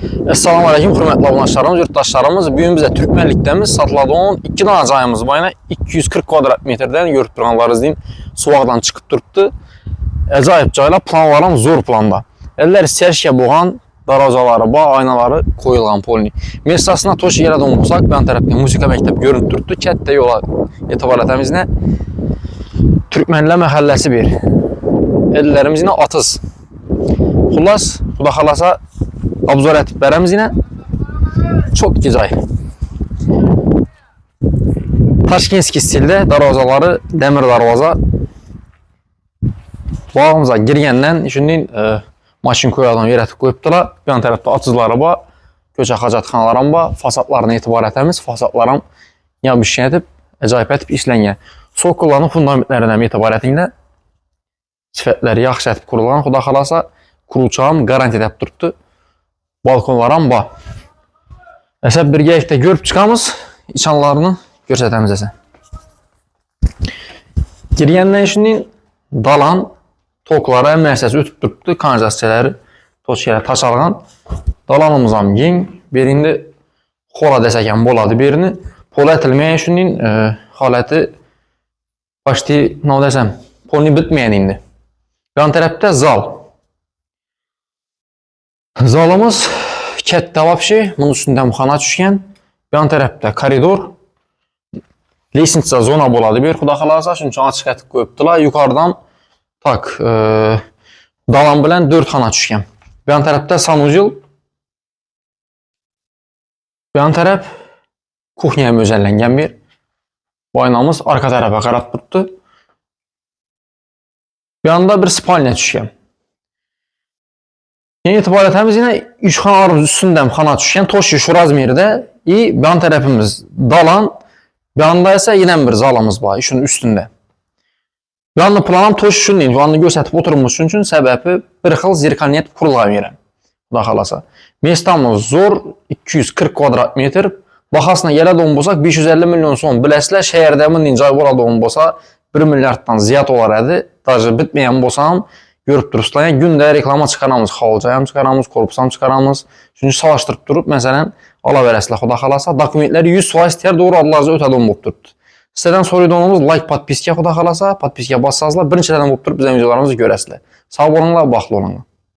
Esselamu Aleyküm, hürmetli abundaşlarımız, yurttaşlarımız. Bugün bize Türkmenlikdəmiz satıladığın 2 dana cayımız var. 240 kvadrat metreden görüp duranlarız diyeyim. Suvaqdan çıkıp duruptu. Acayip caylar, planlarım zor planda. Eller serşe boğan, daracaları, bağ aynaları koyulğan polini. Mesasına toş yerə donmuşaq, ben tərəfdən musika məktəb görüntü durdu. Kətdə yola etibar etəmizlə Türkmenlə məhəlləsi bir. Ellərimizlə atız. Xullas, xuda xalasa abzor etip veremiz yine çok güzel. Taşkenski stilde darvazaları demir darvaza. Bağımıza girgenden şimdi maşın koyalım yaratıb koyubdular. Bir yan tarafta atızları var, köçək hacatxanalarım var, fasadlarına etibar etəmiz, fasadlarım ya bir şey edib, acayip etib işlənən. Sokulların fundamentlərindən etibar etində sifətləri yaxşı etib kurulan, xuda xalasa kurulçağım garanti edib durubdu. Balkonlaram var. Mesela bir geyikdə görüp çıxamız, içanlarını görsətəmiz əsən. Girgəndən şimdi dalan, toklara məsəsi ötüb durubdu, kanalizasiyaları, toçkələ taşalğan. Dalanımızam gen, birində xola desəkən boladı birini. Pola ətilməyə şimdi haləti başlı, nə desəm, polini bitməyən indi. Yan tərəfdə zal. Zalımız kətdə vapşi, bunun üstündə muxana düşkən. Yan tərəfdə koridor. Lesinitsa zona boladı bir, xuda xalasa, çünki açıq ətib qoyubdular. Yukarıdan tak, dalan bilən 4 xana düşkən. Yan tərəfdə sanucil. Yan tərəf kuxnyaya özəlləngən bir. Baynamız arka tərəfə qarab durdu. Yanında bir spalnya düşkən. Yeni itibarətəmiz yine 3 xanalarımız üstündən xana düşkən. Toş şu razmerdə. Yan tərəfimiz dalan. Yanında isə yine bir zalımız var işin üstündə. Yanında planım toş şunun deyil. Yanında göstərib oturmuş üçün səbəbi bir xil zirkaniyet kurulğa verəm. Da xalasa. Mestamız zor 240 kvadrat metr. Baxasına yerə donbosaq 550 milyon son. Biləslə şəhərdəmin dincay bola donbosa 1 milyarddan ziyad olar ədi. Dacı bitməyən bosam. Görüp durursunuz. Yani günde reklama çıkaramız, xalcayam çıkaramız, korpusam çıkaramız. Çünkü savaştırıp durup mesela alaverəsilə xuda xalasa dokumentleri 100% istəyər doğru adlarca ötədən olub durubdu. Sizdən soruduğumuz like, podpiskiya xuda xalasa, podpiskiya bassazla birinci tədən olub durup bizə videolarımızı görəsilə. Sağ olunla, baxlı olunla.